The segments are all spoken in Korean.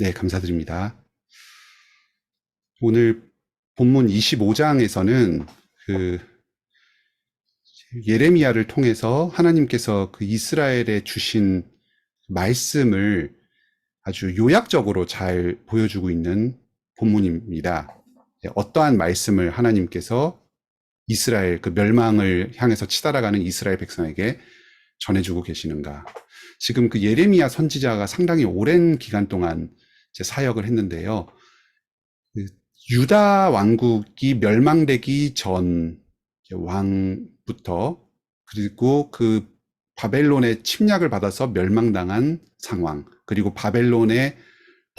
네, 감사드립니다. 오늘 본문 25장에서는 그 예레미야를 통해서 하나님께서 그 이스라엘에 주신 말씀을 아주 요약적으로 잘 보여주고 있는 본문입니다. 어떠한 말씀을 하나님께서 이스라엘 그 멸망을 향해서 치달아가는 이스라엘 백성에게 전해주고 계시는가. 지금 그 예레미야 선지자가 상당히 오랜 기간 동안 사역을 했는데요. 그 유다 왕국이 멸망되기 전 왕부터 그리고 그 바벨론의 침략을 받아서 멸망당한 상황, 그리고 바벨론의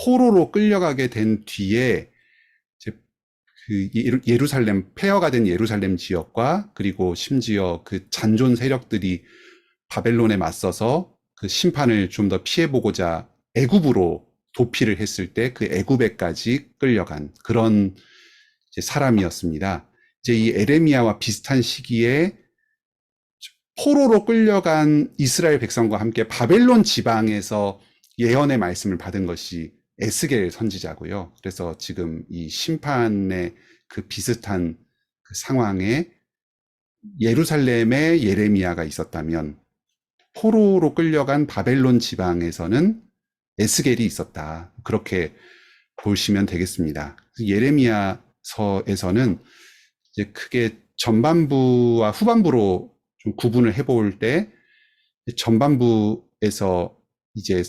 포로로 끌려가게 된 뒤에 그 예루살렘, 폐허가 된 예루살렘 지역과 그리고 심지어 그 잔존 세력들이 바벨론에 맞서서 그 심판을 좀 더 피해보고자 애굽으로 도피를 했을 때 그 애굽에까지 끌려간 그런 이제 사람이었습니다. 이제 이 에레미야와 비슷한 시기에 포로로 끌려간 이스라엘 백성과 함께 바벨론 지방에서 예언의 말씀을 받은 것이 에스겔 선지자고요. 그래서 지금 이 심판의 그 비슷한 그 상황에 예루살렘에 예레미야가 있었다면 포로로 끌려간 바벨론 지방에서는 에스겔이 있었다. 그렇게 보시면 되겠습니다. 예레미야서에서는 이제 크게 전반부와 후반부로 좀 구분을 해볼 때 전반부에서 이제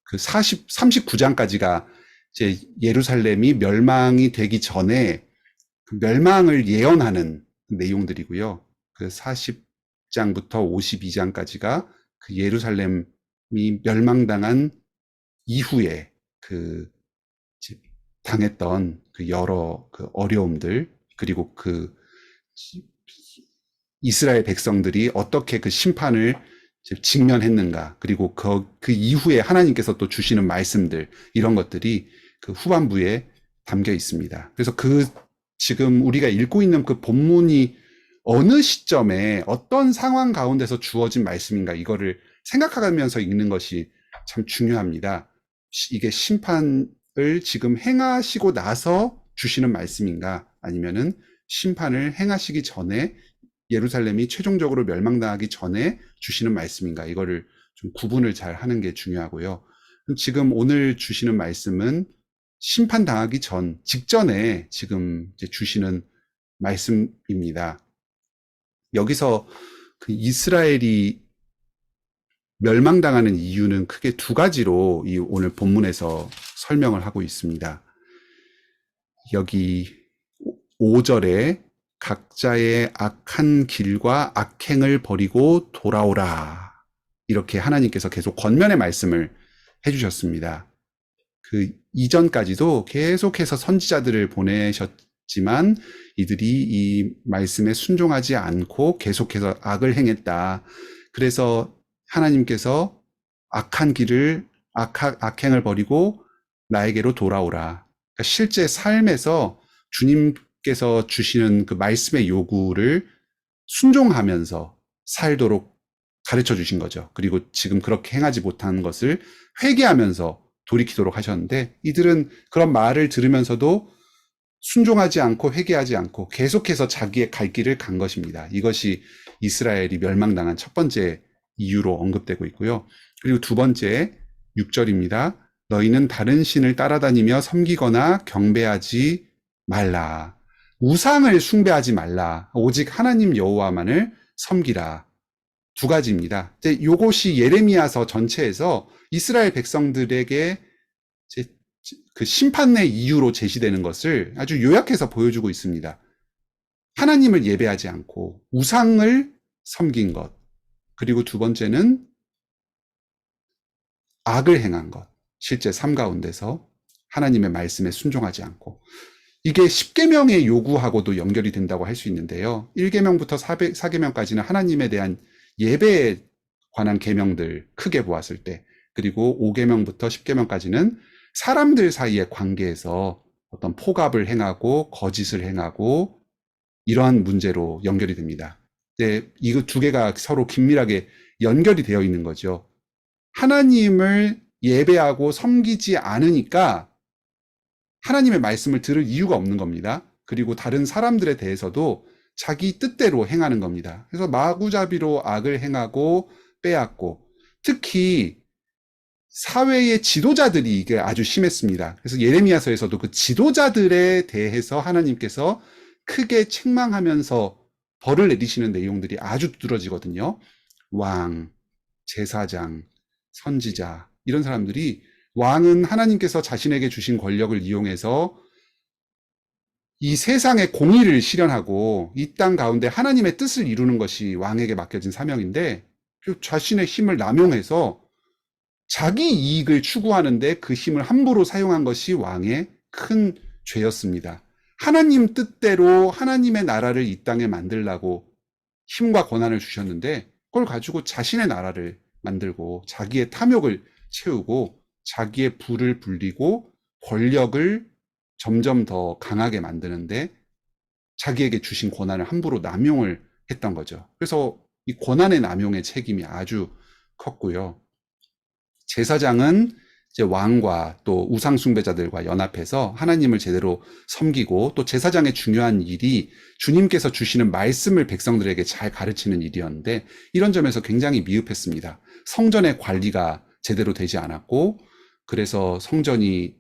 그 39장까지가 이제 예루살렘이 멸망이 되기 전에 그 멸망을 예언하는 내용들이고요. 그 40장부터 52장까지가 그 예루살렘이 멸망당한 이후에 그 당했던 그 여러 그 어려움들, 그리고 그 이스라엘 백성들이 어떻게 그 심판을 직면했는가, 그리고 그 이후에 하나님께서 또 주시는 말씀들, 이런 것들이 그 후반부에 담겨 있습니다. 그래서 그 지금 우리가 읽고 있는 그 본문이 어느 시점에 어떤 상황 가운데서 주어진 말씀인가, 이거를 생각하면서 읽는 것이 참 중요합니다. 이게 심판을 지금 행하시고 나서 주시는 말씀인가, 아니면은 심판을 행하시기 전에 예루살렘이 최종적으로 멸망당하기 전에 주시는 말씀인가, 이거를 좀 구분을 잘 하는 게 중요하고요. 지금 오늘 주시는 말씀은 심판당하기 직전에 지금 이제 주시는 말씀입니다. 여기서 그 이스라엘이 멸망당하는 이유는 크게 두 가지로 이 오늘 본문에서 설명을 하고 있습니다. 여기 5절에 각자의 악한 길과 악행을 버리고 돌아오라, 이렇게 하나님께서 계속 권면의 말씀을 해주셨습니다. 그 이전까지도 계속해서 선지자들을 보내셨지만 이들이 이 말씀에 순종하지 않고 계속해서 악을 행했다. 그래서 하나님께서 악행을 버리고 나에게로 돌아오라. 그러니까 실제 삶에서 주님께서 주시는 그 말씀의 요구를 순종하면서 살도록 가르쳐 주신 거죠. 그리고 지금 그렇게 행하지 못한 것을 회개하면서 돌이키도록 하셨는데, 이들은 그런 말을 들으면서도 순종하지 않고 회개하지 않고 계속해서 자기의 갈 길을 간 것입니다. 이것이 이스라엘이 멸망당한 첫 번째 이유로 언급되고 있고요. 그리고 두 번째 6절입니다. 너희는 다른 신을 따라다니며 섬기거나 경배하지 말라. 우상을 숭배하지 말라. 오직 하나님 여호와만을 섬기라. 두 가지입니다. 이제 요것이 예레미야서 전체에서 이스라엘 백성들에게 그 심판의 이유로 제시되는 것을 아주 요약해서 보여주고 있습니다. 하나님을 예배하지 않고 우상을 섬긴 것, 그리고 두 번째는 악을 행한 것, 실제 삶 가운데서 하나님의 말씀에 순종하지 않고. 이게 10계명의 요구하고도 연결이 된다고 할 수 있는데요. 1계명부터 4계명까지는 하나님에 대한 예배에 관한 계명들 크게 보았을 때, 그리고 5계명부터 10계명까지는 사람들 사이의 관계에서 어떤 포갑을 행하고 거짓을 행하고 이러한 문제로 연결이 됩니다. 이거 두 개가 서로 긴밀하게 연결이 되어 있는 거죠. 하나님을 예배하고 섬기지 않으니까 하나님의 말씀을 들을 이유가 없는 겁니다. 그리고 다른 사람들에 대해서도 자기 뜻대로 행하는 겁니다. 그래서 마구잡이로 악을 행하고 빼앗고, 특히 사회의 지도자들이 이게 아주 심했습니다. 그래서 예레미야서에서도 그 지도자들에 대해서 하나님께서 크게 책망하면서 벌을 내리시는 내용들이 아주 두드러지거든요. 왕, 제사장, 선지자, 이런 사람들이, 왕은 하나님께서 자신에게 주신 권력을 이용해서 이 세상의 공의를 실현하고 이 땅 가운데 하나님의 뜻을 이루는 것이 왕에게 맡겨진 사명인데, 그 자신의 힘을 남용해서 자기 이익을 추구하는데 그 힘을 함부로 사용한 것이 왕의 큰 죄였습니다. 하나님 뜻대로 하나님의 나라를 이 땅에 만들라고 힘과 권한을 주셨는데, 그걸 가지고 자신의 나라를 만들고 자기의 탐욕을 채우고 자기의 부를 불리고 권력을 점점 더 강하게 만드는데 자기에게 주신 권한을 함부로 남용을 했던 거죠. 그래서 이 권한의 남용의 책임이 아주 컸고요. 제사장은 이제 왕과 또 우상 숭배자들과 연합해서 하나님을 제대로 섬기고, 또 제사장의 중요한 일이 주님께서 주시는 말씀을 백성들에게 잘 가르치는 일이었는데, 이런 점에서 굉장히 미흡했습니다. 성전의 관리가 제대로 되지 않았고, 그래서 성전이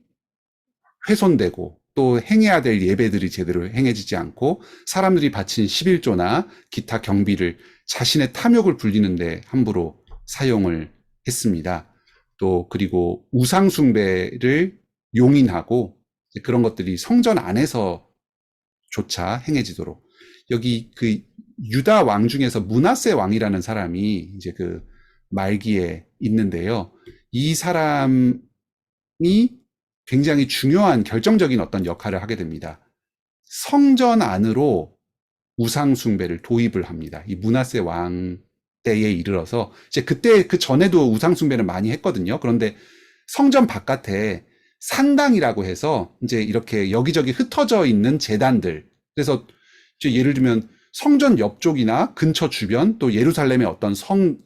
훼손되고 또 행해야 될 예배들이 제대로 행해지지 않고, 사람들이 바친 11조나 기타 경비를 자신의 탐욕을 불리는데 함부로 사용을 했습니다. 또 그리고 우상 숭배를 용인하고 그런 것들이 성전 안에서조차 행해지도록, 여기 그 유다 왕 중에서 므낫세 왕이라는 사람이 이제 그 말기에 있는데요. 이 사람이 굉장히 중요한 결정적인 어떤 역할을 하게 됩니다. 성전 안으로 우상 숭배를 도입을 합니다. 이 므낫세 왕 때에 이르러서, 이제 그때 그 전에도 우상 숭배는 많이 했거든요. 그런데 성전 바깥에 산당이라고 해서 이제 이렇게 여기저기 흩어져 있는 제단들, 그래서 이제 예를 들면 성전 옆쪽이나 근처 주변, 또 예루살렘의 어떤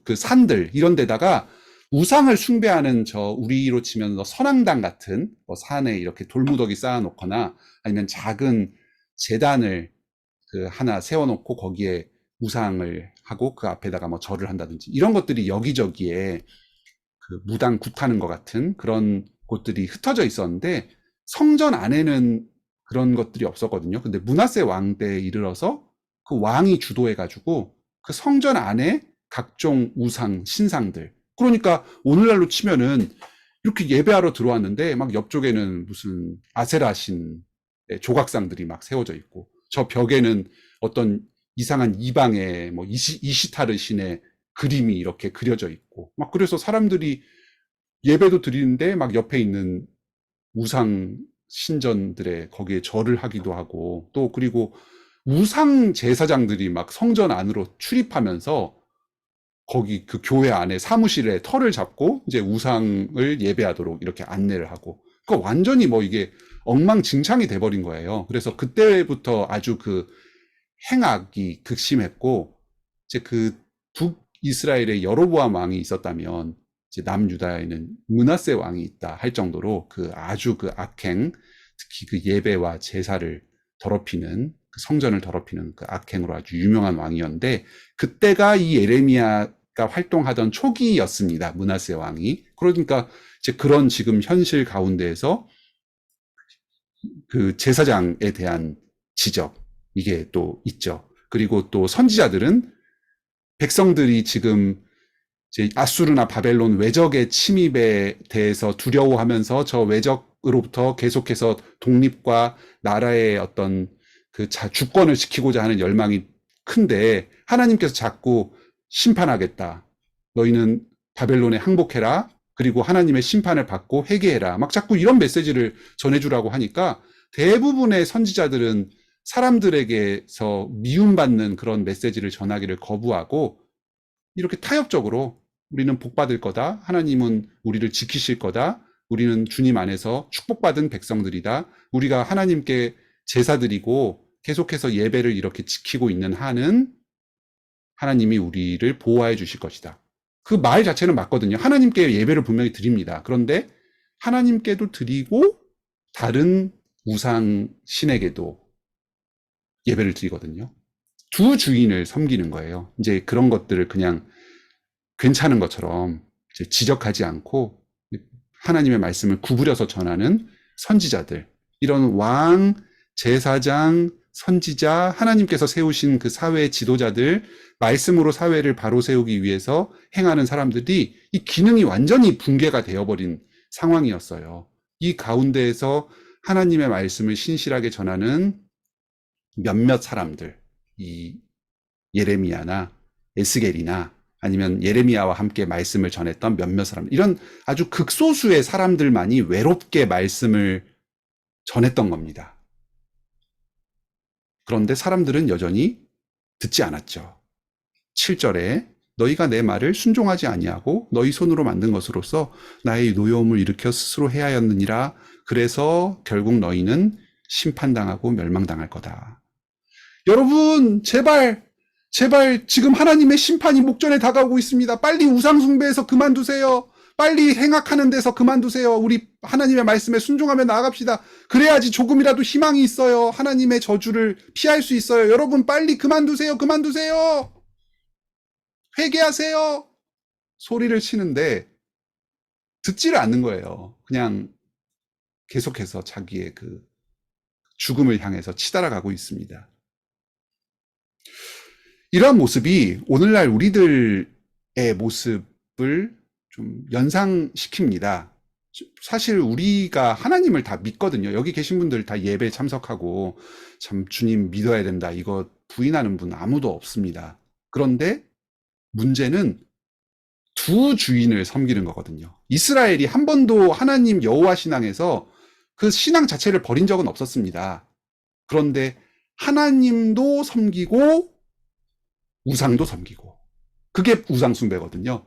그 산들, 이런 데다가 우상을 숭배하는, 우리로 치면 선앙당 같은 산에 이렇게 돌무더기 쌓아놓거나, 아니면 작은 제단을 그 하나 세워놓고 거기에 우상을 하고 그 앞에다가 절을 한다든지, 이런 것들이 여기저기에 그 무당 굿하는 것 같은 그런 곳들이 흩어져 있었는데, 성전 안에는 그런 것들이 없었거든요. 근데 므낫세 왕 때에 이르러서 그 왕이 주도해가지고 그 성전 안에 각종 우상 신상들, 그러니까 오늘날로 치면은 이렇게 예배하러 들어왔는데 막 옆쪽에는 무슨 아세라 신 조각상들이 막 세워져 있고, 저 벽에는 어떤 이상한 이방의 이시타르 신의 그림이 이렇게 그려져 있고, 막 그래서 사람들이 예배도 드리는데 막 옆에 있는 우상 신전들에 거기에 절을 하기도 하고, 또 그리고 우상 제사장들이 막 성전 안으로 출입하면서 거기 그 교회 안에 사무실에 털을 잡고 이제 우상을 예배하도록 이렇게 안내를 하고, 그러니까 완전히 이게 엉망진창이 돼버린 거예요. 그래서 그때부터 아주 그 행악이 극심했고, 이제 그 북이스라엘에 여로보암 왕이 있었다면 이제 남유다에는 므낫세 왕이 있다 할 정도로 그 아주 그 악행, 특히 그 예배와 제사를 더럽히는, 그 성전을 더럽히는 그 악행으로 아주 유명한 왕이었는데, 그때가 이 예레미야가 활동하던 초기였습니다. 므낫세 왕이. 그러니까 이제 그런 지금 현실 가운데에서 그 제사장에 대한 지적, 이게 또 있죠. 그리고 또 선지자들은 백성들이 지금 이제 아수르나 바벨론 외적의 침입에 대해서 두려워하면서 저 외적으로부터 계속해서 독립과 나라의 어떤 그 주권을 지키고자 하는 열망이 큰데, 하나님께서 자꾸 심판하겠다, 너희는 바벨론에 항복해라, 그리고 하나님의 심판을 받고 회개해라, 막 자꾸 이런 메시지를 전해주라고 하니까 대부분의 선지자들은 사람들에게서 미움받는 그런 메시지를 전하기를 거부하고, 이렇게 타협적으로 우리는 복받을 거다, 하나님은 우리를 지키실 거다, 우리는 주님 안에서 축복받은 백성들이다, 우리가 하나님께 제사드리고 계속해서 예배를 이렇게 지키고 있는 한은 하나님이 우리를 보호해 주실 것이다, 그 말 자체는 맞거든요. 하나님께 예배를 분명히 드립니다. 그런데 하나님께도 드리고 다른 우상 신에게도 예배를 드리거든요. 두 주인을 섬기는 거예요. 이제 그런 것들을 그냥 괜찮은 것처럼 이제 지적하지 않고 하나님의 말씀을 구부려서 전하는 선지자들, 이런 왕, 제사장, 선지자, 하나님께서 세우신 그 사회의 지도자들, 말씀으로 사회를 바로 세우기 위해서 행하는 사람들이 이 기능이 완전히 붕괴가 되어버린 상황이었어요. 이 가운데에서 하나님의 말씀을 신실하게 전하는 몇몇 사람들, 이 예레미야나 에스겔이나 아니면 예레미야와 함께 말씀을 전했던 몇몇 사람, 이런 아주 극소수의 사람들만이 외롭게 말씀을 전했던 겁니다. 그런데 사람들은 여전히 듣지 않았죠. 7절에 너희가 내 말을 순종하지 아니하고 너희 손으로 만든 것으로서 나의 노여움을 일으켜 스스로 해하였느니라. 그래서 결국 너희는 심판당하고 멸망당할 거다. 여러분, 제발 지금 하나님의 심판이 목전에 다가오고 있습니다. 빨리 우상숭배에서 그만두세요. 빨리 행악하는 데서 그만두세요. 우리 하나님의 말씀에 순종하며 나아갑시다. 그래야지 조금이라도 희망이 있어요. 하나님의 저주를 피할 수 있어요. 여러분, 빨리 그만두세요. 회개하세요. 소리를 치는데 듣지를 않는 거예요. 그냥 계속해서 자기의 그 죽음을 향해서 치달아가고 있습니다. 이러한 모습이 오늘날 우리들의 모습을 좀 연상시킵니다. 사실 우리가 하나님을 다 믿거든요. 여기 계신 분들 다 예배 참석하고 참 주님 믿어야 된다, 이거 부인하는 분 아무도 없습니다. 그런데 문제는 두 주인을 섬기는 거거든요. 이스라엘이 한 번도 하나님 여호와 신앙에서 그 신앙 자체를 버린 적은 없었습니다. 그런데 하나님도 섬기고 우상도 섬기고, 그게 우상숭배거든요.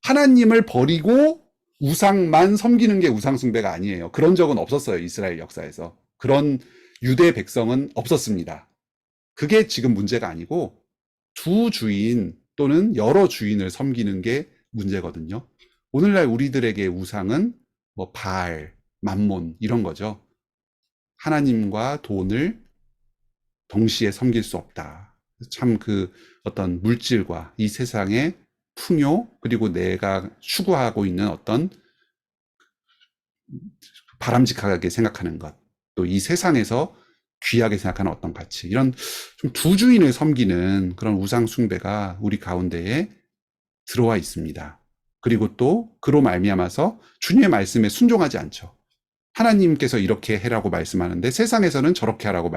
하나님을 버리고 우상만 섬기는 게 우상숭배가 아니에요. 그런 적은 없었어요. 이스라엘 역사에서. 그런 유대 백성은 없었습니다. 그게 지금 문제가 아니고 두 주인 또는 여러 주인을 섬기는 게 문제거든요. 오늘날 우리들에게 우상은 뭐 바알, 맘몬 이런 거죠. 하나님과 돈을 동시에 섬길 수 없다. 참 그 어떤 물질과 이 세상의 풍요, 그리고 내가 추구하고 있는 어떤 바람직하게 생각하는 것, 또 이 세상에서 귀하게 생각하는 어떤 가치, 이런 좀 두 주인을 섬기는 그런 우상 숭배가 우리 가운데에 들어와 있습니다. 그리고 또 그로 말미암아서 주님의 말씀에 순종하지 않죠. 하나님께서 이렇게 해라고 말씀하는데 세상에서는 저렇게 하라고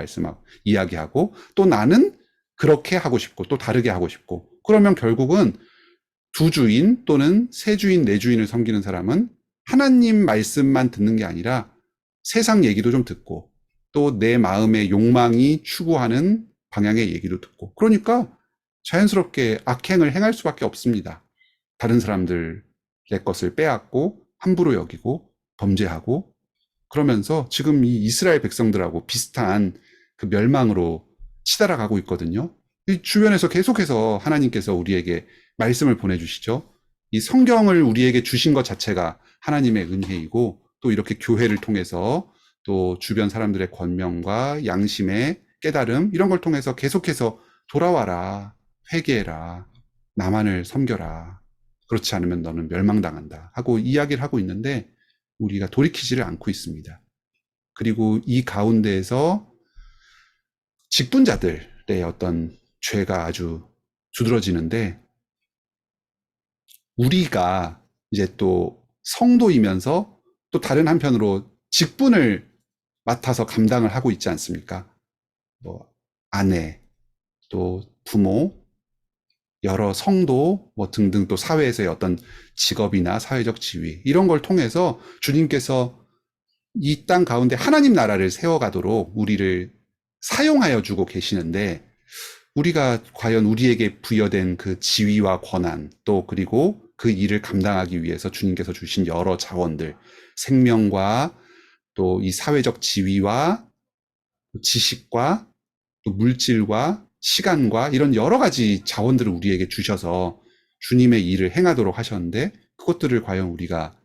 이야기하고, 또 나는 그렇게 하고 싶고 또 다르게 하고 싶고, 그러면 결국은 두 주인 또는 세 주인, 네 주인을 섬기는 사람은 하나님 말씀만 듣는 게 아니라 세상 얘기도 좀 듣고 또 내 마음의 욕망이 추구하는 방향의 얘기도 듣고, 그러니까 자연스럽게 악행을 행할 수밖에 없습니다. 다른 사람들의 것을 빼앗고 함부로 여기고 범죄하고, 그러면서 지금 이 이스라엘 백성들하고 비슷한 그 멸망으로 치달아가고 있거든요. 이 주변에서 계속해서 하나님께서 우리에게 말씀을 보내주시죠. 이 성경을 우리에게 주신 것 자체가 하나님의 은혜이고, 또 이렇게 교회를 통해서 또 주변 사람들의 권면과 양심의 깨달음, 이런 걸 통해서 계속해서 돌아와라, 회개해라, 나만을 섬겨라, 그렇지 않으면 너는 멸망당한다 하고 이야기를 하고 있는데 우리가 돌이키지를 않고 있습니다. 그리고 이 가운데에서 직분자들의 어떤 죄가 아주 두드러지는데, 우리가 이제 또 성도이면서 또 다른 한편으로 직분을 맡아서 감당을 하고 있지 않습니까? 뭐 아내, 또 부모, 여러 성도 뭐 등등, 또 사회에서의 어떤 직업이나 사회적 지위, 이런 걸 통해서 주님께서 이 땅 가운데 하나님 나라를 세워가도록 우리를 사용하여 주고 계시는데, 우리가 과연 우리에게 부여된 그 지위와 권한, 또 그리고 그 일을 감당하기 위해서 주님께서 주신 여러 자원들, 생명과 또 이 사회적 지위와 지식과 또 물질과 시간과 이런 여러 가지 자원들을 우리에게 주셔서 주님의 일을 행하도록 하셨는데 그것들을 과연 우리가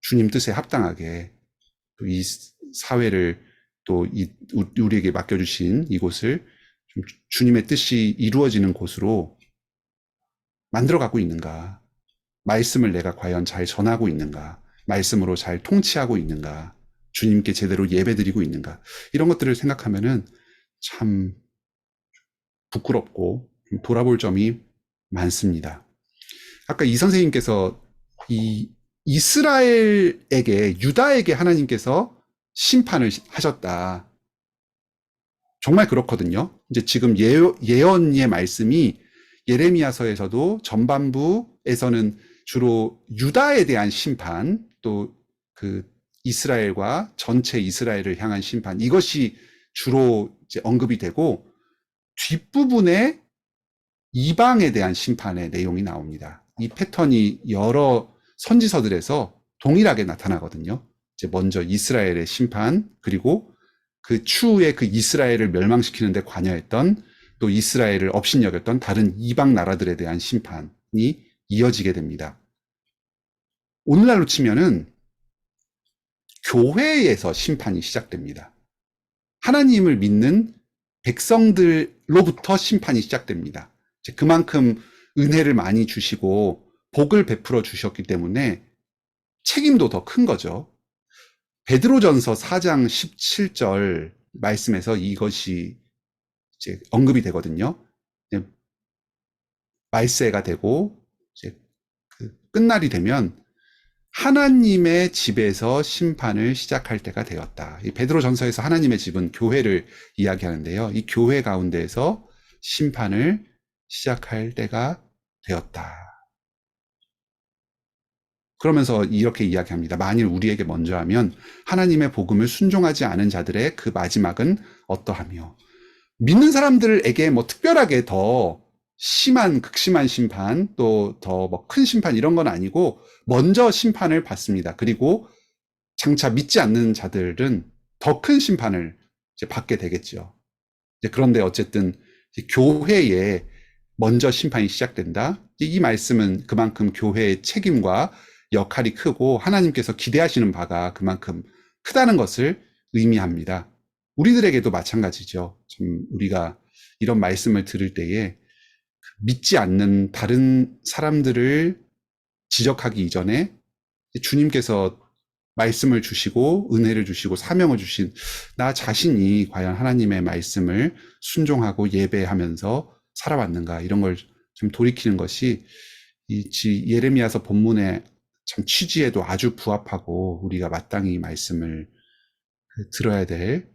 주님 뜻에 합당하게 또 이 사회를 또 우리에게 맡겨주신 이곳을 좀 주님의 뜻이 이루어지는 곳으로 만들어가고 있는가? 말씀을 내가 과연 잘 전하고 있는가? 말씀으로 잘 통치하고 있는가? 주님께 제대로 예배드리고 있는가? 이런 것들을 생각하면은 참 부끄럽고 돌아볼 점이 많습니다. 아까 이 선생님께서 이 이스라엘에게, 유다에게 하나님께서 심판을 하셨다. 정말 그렇거든요. 이제 지금 예언의 말씀이 예레미야서에서도 전반부에서는 주로 유다에 대한 심판, 또 그 이스라엘과 전체 이스라엘을 향한 심판, 이것이 주로 이제 언급이 되고, 뒷부분에 이방에 대한 심판의 내용이 나옵니다. 이 패턴이 여러 선지서들에서 동일하게 나타나거든요. 이제 먼저 이스라엘의 심판, 그리고 그 추후에 그 이스라엘을 멸망시키는 데 관여했던, 또 이스라엘을 업신여겼던 다른 이방 나라들에 대한 심판이 이어지게 됩니다. 오늘날로 치면은 교회에서 심판이 시작됩니다. 하나님을 믿는 백성들로부터 심판이 시작됩니다. 그만큼 은혜를 많이 주시고 복을 베풀어 주셨기 때문에 책임도 더 큰 거죠. 베드로전서 4장 17절 말씀에서 이것이 이제 언급이 되거든요. 말세가 되고 이제 그 끝날이 되면 하나님의 집에서 심판을 시작할 때가 되었다. 이 베드로전서에서 하나님의 집은 교회를 이야기하는데요. 이 교회 가운데에서 심판을 시작할 때가 되었다. 그러면서 이렇게 이야기합니다. 만일 우리에게 먼저 하면 하나님의 복음을 순종하지 않은 자들의 그 마지막은 어떠하며, 믿는 사람들에게 뭐 특별하게 더 심한, 극심한 심판, 또 더 뭐 큰 심판 이런 건 아니고 먼저 심판을 받습니다. 그리고 장차 믿지 않는 자들은 더 큰 심판을 이제 받게 되겠죠. 그런데 어쨌든 교회에 먼저 심판이 시작된다. 이 말씀은 그만큼 교회의 책임과 역할이 크고 하나님께서 기대하시는 바가 그만큼 크다는 것을 의미합니다. 우리들에게도 마찬가지죠. 좀 우리가 이런 말씀을 들을 때에 믿지 않는 다른 사람들을 지적하기 이전에 주님께서 말씀을 주시고 은혜를 주시고 사명을 주신 나 자신이 과연 하나님의 말씀을 순종하고 예배하면서 살아왔는가, 이런 걸 좀 돌이키는 것이 이 예레미야서 본문의 참 취지에도 아주 부합하고 우리가 마땅히 말씀을 들어야 될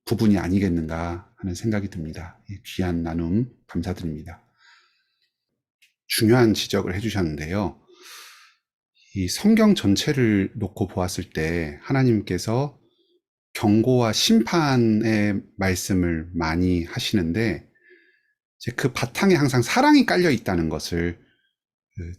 부분이 아니겠는가 하는 생각이 듭니다. 귀한 나눔 감사드립니다. 중요한 지적을 해주셨는데요. 이 성경 전체를 놓고 보았을 때 하나님께서 경고와 심판의 말씀을 많이 하시는데 이제 그 바탕에 항상 사랑이 깔려 있다는 것을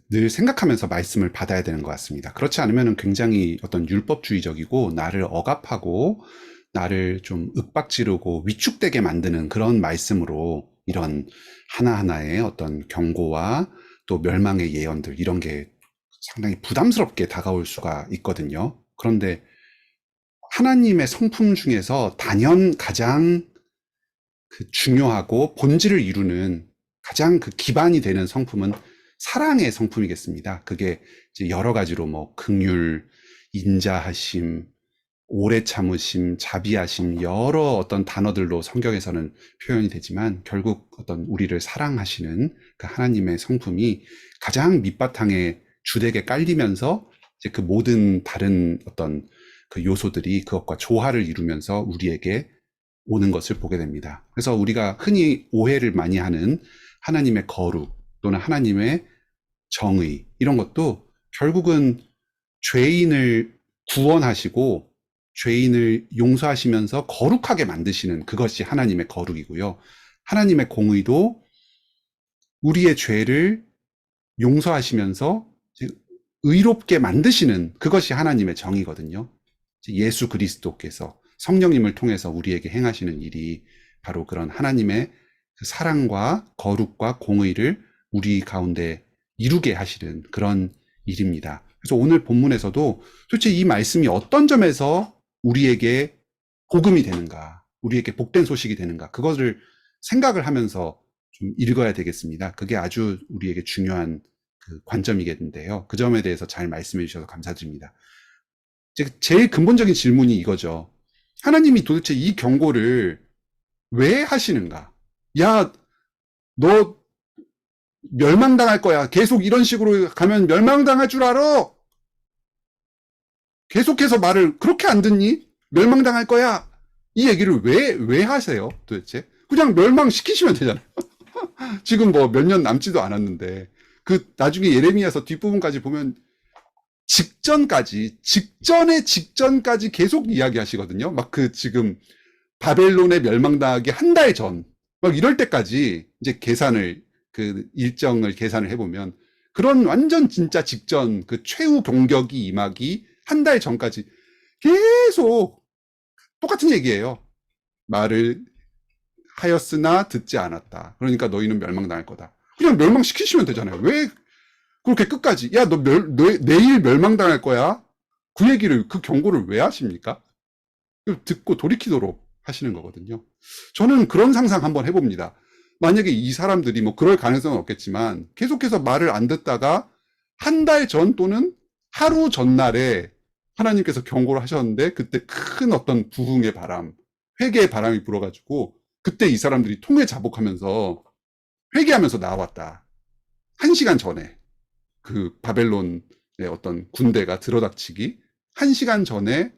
늘 생각하면서 말씀을 받아야 되는 것 같습니다. 그렇지 않으면 굉장히 어떤 율법주의적이고 나를 억압하고 나를 좀 윽박지르고 위축되게 만드는 그런 말씀으로 이런 하나하나의 어떤 경고와 또 멸망의 예언들, 이런 게 상당히 부담스럽게 다가올 수가 있거든요. 그런데 하나님의 성품 중에서 단연 가장 그 중요하고 본질을 이루는 가장 그 기반이 되는 성품은 사랑의 성품이겠습니다. 그게 이제 여러 가지로 뭐 긍휼, 인자하심, 오래 참으심, 자비하심, 여러 어떤 단어들로 성경에서는 표현이 되지만 결국 어떤 우리를 사랑하시는 그 하나님의 성품이 가장 밑바탕에 주되게 깔리면서 이제 그 모든 다른 어떤 그 요소들이 그것과 조화를 이루면서 우리에게 오는 것을 보게 됩니다. 그래서 우리가 흔히 오해를 많이 하는 하나님의 거룩 또는 하나님의 정의, 이런 것도 결국은 죄인을 구원하시고 죄인을 용서하시면서 거룩하게 만드시는 그것이 하나님의 거룩이고요. 하나님의 공의도 우리의 죄를 용서하시면서 의롭게 만드시는 그것이 하나님의 정의거든요. 예수 그리스도께서 성령님을 통해서 우리에게 행하시는 일이 바로 그런 하나님의 그 사랑과 거룩과 공의를 우리 가운데 이루게 하시는 그런 일입니다. 그래서 오늘 본문에서도 도대체 이 말씀이 어떤 점에서 우리에게 복음이 되는가, 우리에게 복된 소식이 되는가, 그것을 생각을 하면서 좀 읽어야 되겠습니다. 그게 아주 우리에게 중요한 그 관점이겠는데요. 그 점에 대해서 잘 말씀해 주셔서 감사드립니다. 제일 근본적인 질문이 이거죠. 하나님이 도대체 이 경고를 왜 하시는가? 야, 너 멸망당할 거야. 계속 이런 식으로 가면 멸망당할 줄 알아. 계속해서 말을 그렇게 안 듣니? 멸망당할 거야. 이 얘기를 왜 하세요? 도대체? 그냥 멸망시키시면 되잖아요. 지금 뭐 몇 년 남지도 않았는데. 그 나중에 예레미야서 뒷부분까지 보면 직전의 직전까지 계속 이야기하시거든요. 막 그 지금 바벨론에 멸망당하기 한 달 전, 막 이럴 때까지 이제 그 일정을 계산을 해보면 그런 완전 진짜 직전 그 최후 병격이 임하기 한 달 전까지 계속 똑같은 얘기예요. 말을 하였으나 듣지 않았다. 그러니까 너희는 멸망당할 거다. 그냥 멸망시키시면 되잖아요. 왜 그렇게 끝까지, 야, 너 내일 멸망당할 거야? 그 얘기를, 그 경고를 왜 하십니까? 듣고 돌이키도록 하시는 거거든요. 저는 그런 상상 한번 해봅니다. 만약에 이 사람들이 뭐 그럴 가능성은 없겠지만 계속해서 말을 안 듣다가 한 달 전 또는 하루 전날에 하나님께서 경고를 하셨는데 그때 큰 어떤 부흥의 바람, 회개의 바람이 불어가지고 그때 이 사람들이 통회 자복하면서 회개하면서 나왔다. 한 시간 전에 그 바벨론의 어떤 군대가 들어닥치기 한 시간 전에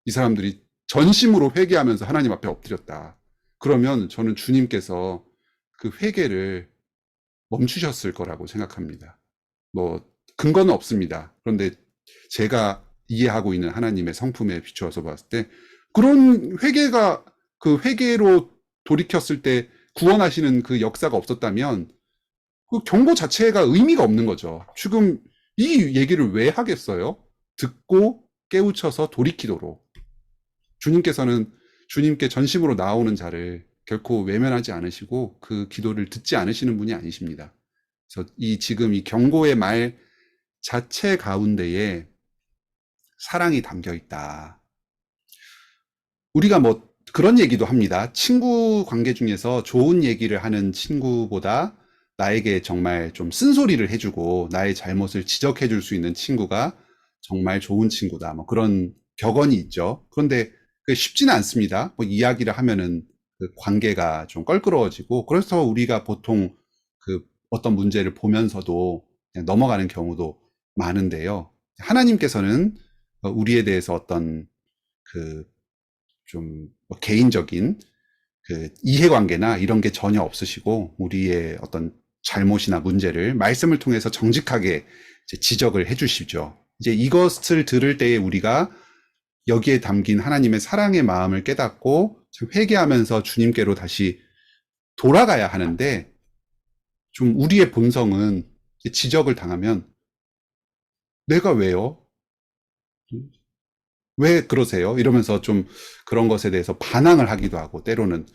이 사람들이 전심으로 회개하면서 하나님 앞에 엎드렸다. 그러면 저는 주님께서 그 회개를 멈추셨을 거라고 생각합니다. 뭐 근거는 없습니다. 그런데 제가 이해하고 있는 하나님의 성품에 비추어서 봤을 때 그런 회개가 그 회개로 돌이켰을 때 구원하시는 그 역사가 없었다면 그 경고 자체가 의미가 없는 거죠. 지금 이 얘기를 왜 하겠어요? 듣고 깨우쳐서 돌이키도록. 주님께서는 주님께 전심으로 나오는 자를 결코 외면하지 않으시고 그 기도를 듣지 않으시는 분이 아니십니다. 그래서 지금 이 경고의 말 자체 가운데에 사랑이 담겨 있다. 우리가 뭐 그런 얘기도 합니다. 친구 관계 중에서 좋은 얘기를 하는 친구보다 나에게 정말 좀 쓴소리를 해주고 나의 잘못을 지적해 줄 수 있는 친구가 정말 좋은 친구다. 뭐 그런 격언이 있죠. 그런데 그게 쉽지는 않습니다. 뭐 이야기를 하면은 그 관계가 좀 껄끄러워지고 그래서 우리가 보통 그 어떤 문제를 보면서도 그냥 넘어가는 경우도 많은데요. 하나님께서는 우리에 대해서 어떤 그 좀 개인적인 그 이해관계나 이런 게 전혀 없으시고 우리의 어떤 잘못이나 문제를 말씀을 통해서 정직하게 지적을 해주시죠. 이제 이것을 들을 때에 우리가 여기에 담긴 하나님의 사랑의 마음을 깨닫고 회개하면서 주님께로 다시 돌아가야 하는데 좀 우리의 본성은 지적을 당하면 내가 왜요? 왜 그러세요? 이러면서 좀 그런 것에 대해서 반항을 하기도 하고 때로는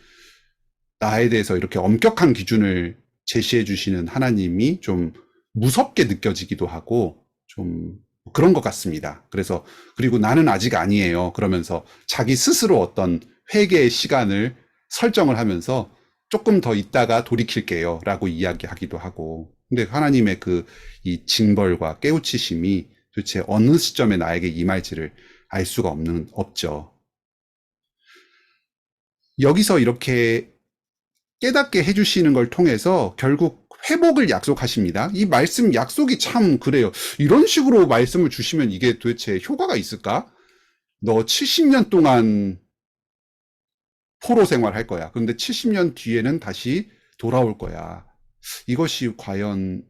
나에 대해서 이렇게 엄격한 기준을 제시해 주시는 하나님이 좀 무섭게 느껴지기도 하고 좀 그런 것 같습니다. 그래서 그리고 나는 아직 아니에요. 그러면서 자기 스스로 어떤 회개의 시간을 설정을 하면서 조금 더 있다가 돌이킬게요. 라고 이야기하기도 하고. 근데 하나님의 이 징벌과 깨우치심이 도대체 어느 시점에 나에게 임할지를 알 수가 없죠. 여기서 이렇게 깨닫게 해주시는 걸 통해서 결국 회복을 약속하십니다. 이 말씀 약속이 참 그래요. 이런 식으로 말씀을 주시면 이게 도대체 효과가 있을까? 너 70년 동안 포로 생활할 거야. 그런데 70년 뒤에는 다시 돌아올 거야. 이것이 과연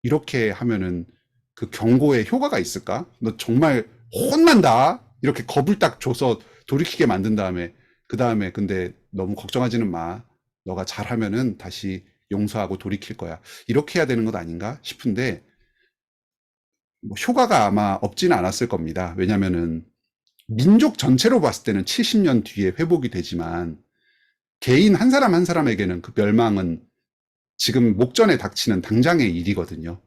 이렇게 하면은 그 경고에 효과가 있을까? 너 정말 혼난다. 이렇게 겁을 딱 줘서 돌이키게 만든 다음에 그 다음에 근데 너무 걱정하지는 마. 너가 잘하면은 다시 용서하고 돌이킬 거야. 이렇게 해야 되는 것 아닌가 싶은데 뭐 효과가 아마 없지는 않았을 겁니다. 왜냐면은 민족 전체로 봤을 때는 70년 뒤에 회복이 되지만 개인 한 사람 한 사람에게는 그 멸망은 지금 목전에 닥치는 당장의 일이거든요.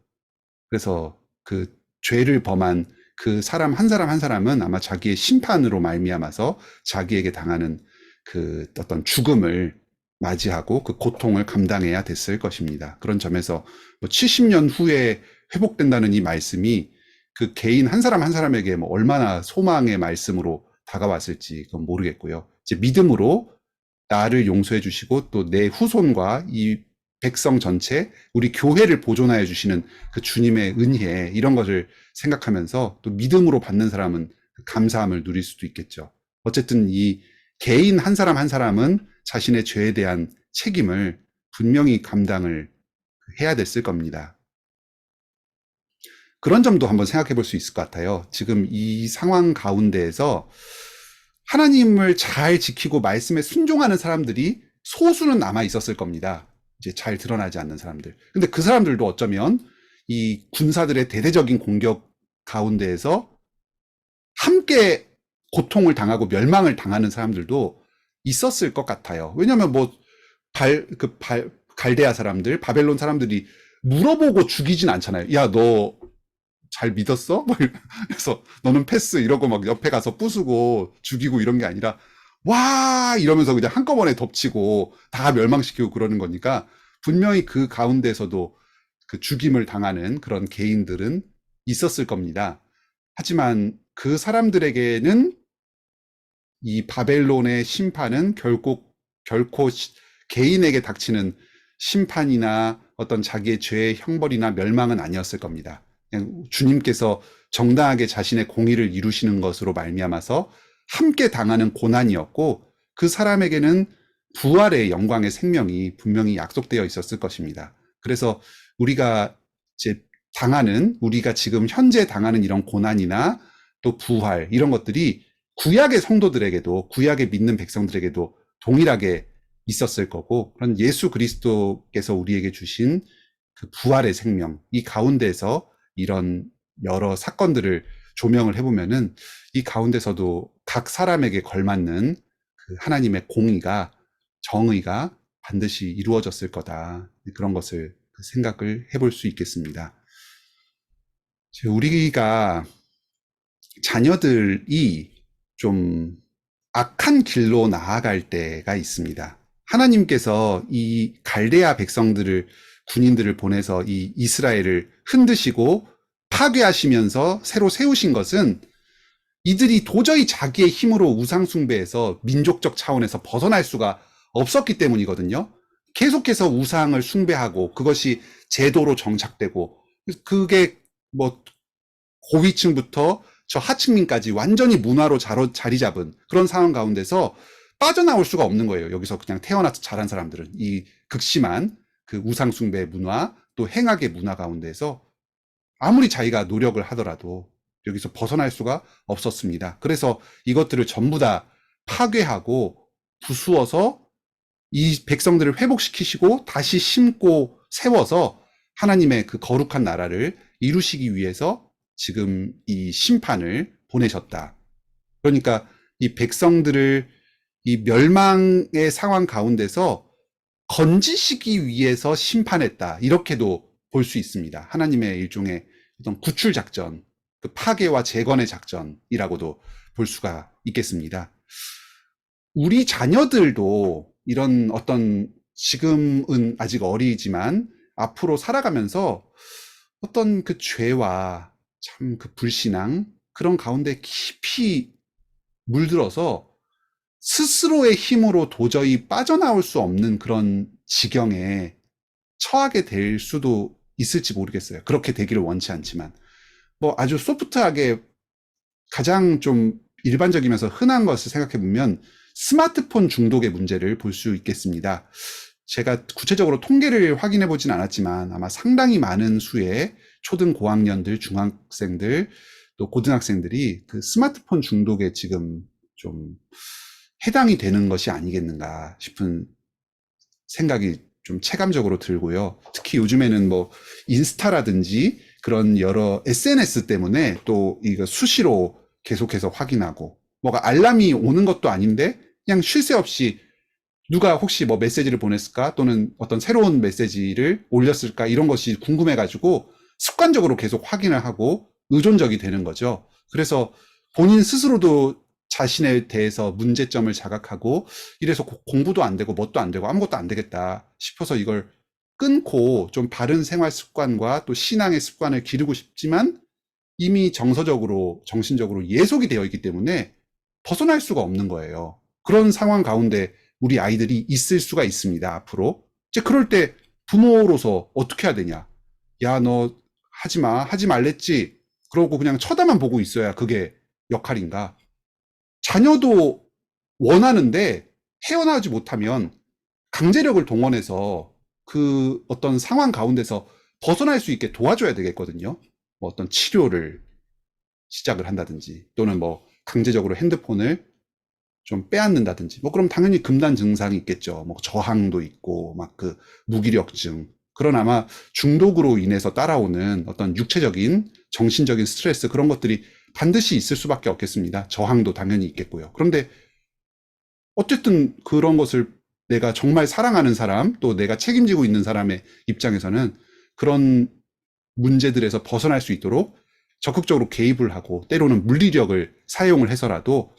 그래서 그 죄를 범한 그 사람 한 사람 한 사람은 아마 자기의 심판으로 말미암아서 자기에게 당하는 그 어떤 죽음을 맞이하고 그 고통을 감당해야 됐을 것입니다. 그런 점에서 뭐 70년 후에 회복된다는 이 말씀이 그 개인 한 사람 한 사람에게 뭐 얼마나 소망의 말씀으로 다가왔을지 그건 모르겠고요. 이제 믿음으로 나를 용서해 주시고 또 내 후손과 이 백성 전체, 우리 교회를 보존하여 주시는 그 주님의 은혜, 이런 것을 생각하면서 또 믿음으로 받는 사람은 감사함을 누릴 수도 있겠죠. 어쨌든 이 개인 한 사람 한 사람은 자신의 죄에 대한 책임을 분명히 감당을 해야 됐을 겁니다. 그런 점도 한번 생각해 볼 수 있을 것 같아요. 지금 이 상황 가운데에서 하나님을 잘 지키고 말씀에 순종하는 사람들이 소수는 남아 있었을 겁니다. 이제 잘 드러나지 않는 사람들. 근데 그 사람들도 어쩌면 이 군사들의 대대적인 공격 가운데에서 함께 고통을 당하고 멸망을 당하는 사람들도 있었을 것 같아요. 왜냐면 뭐 갈대아 사람들, 바벨론 사람들이 물어보고 죽이진 않잖아요. 야, 너 잘 믿었어? 그래서 너는 패스 이러고 막 옆에 가서 부수고 죽이고 이런 게 아니라 와 이러면서 그냥 한꺼번에 덮치고 다 멸망시키고 그러는 거니까 분명히 그 가운데서도 그 죽임을 당하는 그런 개인들은 있었을 겁니다. 하지만 그 사람들에게는 이 바벨론의 심판은 결코 개인에게 닥치는 심판이나 어떤 자기의 죄의 형벌이나 멸망은 아니었을 겁니다. 그냥 주님께서 정당하게 자신의 공의를 이루시는 것으로 말미암아서 함께 당하는 고난이었고 그 사람에게는 부활의 영광의 생명이 분명히 약속되어 있었을 것입니다. 그래서 우리가 우리가 지금 현재 당하는 이런 고난이나 또 부활 이런 것들이 구약의 성도들에게도 구약의 믿는 백성들에게도 동일하게 있었을 거고 그런 예수 그리스도께서 우리에게 주신 그 부활의 생명 이 가운데서 이런 여러 사건들을 조명을 해보면은 이 가운데서도 각 사람에게 걸맞는 그 하나님의 공의가 정의가 반드시 이루어졌을 거다. 그런 것을 생각을 해볼 수 있겠습니다. 우리가 자녀들이 좀 악한 길로 나아갈 때가 있습니다. 하나님께서 이 갈대아 백성들을 군인들을 보내서 이 이스라엘을 흔드시고 파괴하시면서 새로 세우신 것은 이들이 도저히 자기의 힘으로 우상숭배에서 민족적 차원에서 벗어날 수가 없었기 때문이거든요. 계속해서 우상을 숭배하고 그것이 제도로 정착되고 그게 뭐 고위층부터 저 하층민까지 완전히 문화로 자리 잡은 그런 상황 가운데서 빠져나올 수가 없는 거예요. 여기서 그냥 태어나서 자란 사람들은 이 극심한 그 우상숭배 문화 또 행악의 문화 가운데서 아무리 자기가 노력을 하더라도 여기서 벗어날 수가 없었습니다. 그래서 이것들을 전부 다 파괴하고 부수어서 이 백성들을 회복시키시고 다시 심고 세워서 하나님의 그 거룩한 나라를 이루시기 위해서 지금 이 심판을 보내셨다. 그러니까 이 백성들을 이 멸망의 상황 가운데서 건지시기 위해서 심판했다. 이렇게도 볼 수 있습니다. 하나님의 일종의 어떤 구출 작전, 그 파괴와 재건의 작전이라고도 볼 수가 있겠습니다. 우리 자녀들도 이런 어떤 지금은 아직 어리지만 앞으로 살아가면서 어떤 그 죄와 참 그 불신앙 그런 가운데 깊이 물들어서 스스로의 힘으로 도저히 빠져나올 수 없는 그런 지경에 처하게 될 수도 있을지 모르겠어요. 그렇게 되기를 원치 않지만 뭐 아주 소프트하게 가장 좀 일반적이면서 흔한 것을 생각해 보면 스마트폰 중독의 문제를 볼 수 있겠습니다. 제가 구체적으로 통계를 확인해 보진 않았지만 아마 상당히 많은 수의 초등 고학년들, 중학생들, 또 고등학생들이 그 스마트폰 중독에 지금 좀 해당이 되는 것이 아니겠는가 싶은 생각이 좀 체감적으로 들고요. 특히 요즘에는 뭐 인스타라든지 그런 여러 SNS 때문에 또 이거 수시로 계속해서 확인하고 뭐가 알람이 오는 것도 아닌데 그냥 쉴 새 없이 누가 혹시 뭐 메시지를 보냈을까 또는 어떤 새로운 메시지를 올렸을까 이런 것이 궁금해가지고 습관적으로 계속 확인을 하고 의존적이 되는 거죠. 그래서 본인 스스로도 자신에 대해서 문제점을 자각하고 이래서 공부도 안 되고 뭣도 안 되고 아무것도 안 되겠다 싶어서 이걸 끊고 좀 바른 생활 습관과 또 신앙의 습관을 기르고 싶지만 이미 정서적으로, 정신적으로 예속이 되어 있기 때문에 벗어날 수가 없는 거예요. 그런 상황 가운데 우리 아이들이 있을 수가 있습니다, 앞으로. 이제 그럴 때 부모로서 어떻게 해야 되냐. 야, 너 하지 마. 하지 말랬지. 그러고 그냥 쳐다만 보고 있어야 그게 역할인가. 자녀도 원하는데 헤어나오지 못하면 강제력을 동원해서 그 어떤 상황 가운데서 벗어날 수 있게 도와줘야 되겠거든요. 뭐 어떤 치료를 시작을 한다든지 또는 뭐 강제적으로 핸드폰을 좀 빼앗는다든지 뭐 그럼 당연히 금단 증상이 있겠죠. 뭐 저항도 있고 막 그 무기력증 그런 아마 중독으로 인해서 따라오는 어떤 육체적인 정신적인 스트레스 그런 것들이 반드시 있을 수밖에 없겠습니다. 저항도 당연히 있겠고요. 그런데 어쨌든 그런 것을 내가 정말 사랑하는 사람 또 내가 책임지고 있는 사람의 입장에서는 그런 문제들에서 벗어날 수 있도록 적극적으로 개입을 하고 때로는 물리력을 사용을 해서라도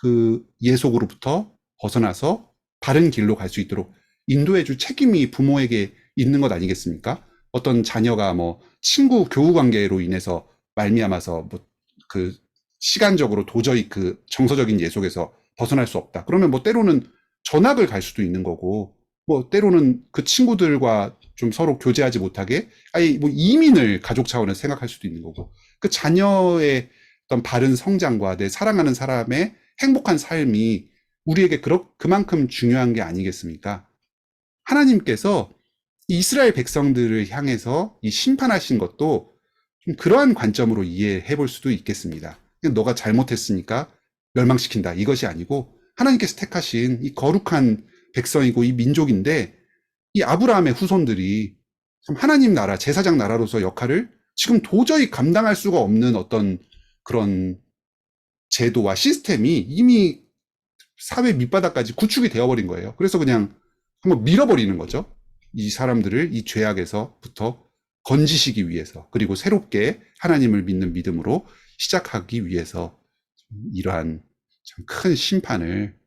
그 예속으로부터 벗어나서 바른 길로 갈 수 있도록 인도해 줄 책임이 부모에게 있는 것 아니겠습니까? 어떤 자녀가 뭐 친구 교우 관계로 인해서 말미암아서 뭐 그 시간적으로 도저히 그 정서적인 예속에서 벗어날 수 없다. 그러면 뭐 때로는 전학을 갈 수도 있는 거고 뭐 때로는 그 친구들과 좀 서로 교제하지 못하게 아예 뭐 이민을 가족 차원에서 생각할 수도 있는 거고 그 자녀의 어떤 바른 성장과 내 사랑하는 사람의 행복한 삶이 우리에게 그만큼 중요한 게 아니겠습니까? 하나님께서 이스라엘 백성들을 향해서 이 심판하신 것도 좀 그러한 관점으로 이해해 볼 수도 있겠습니다. 너가 잘못했으니까 멸망시킨다. 이것이 아니고 하나님께서 택하신 이 거룩한 백성이고 이 민족인데 이 아브라함의 후손들이 참 하나님 나라, 제사장 나라로서 역할을 지금 도저히 감당할 수가 없는 어떤 그런 제도와 시스템이 이미 사회 밑바닥까지 구축이 되어버린 거예요. 그래서 그냥 한번 밀어버리는 거죠. 이 사람들을 이 죄악에서부터 건지시기 위해서 그리고 새롭게 하나님을 믿는 믿음으로 시작하기 위해서 이러한 참 큰 심판을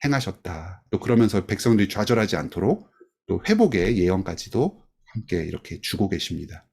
행하셨다. 또 그러면서 백성들이 좌절하지 않도록 또 회복의 예언까지도 함께 이렇게 주고 계십니다.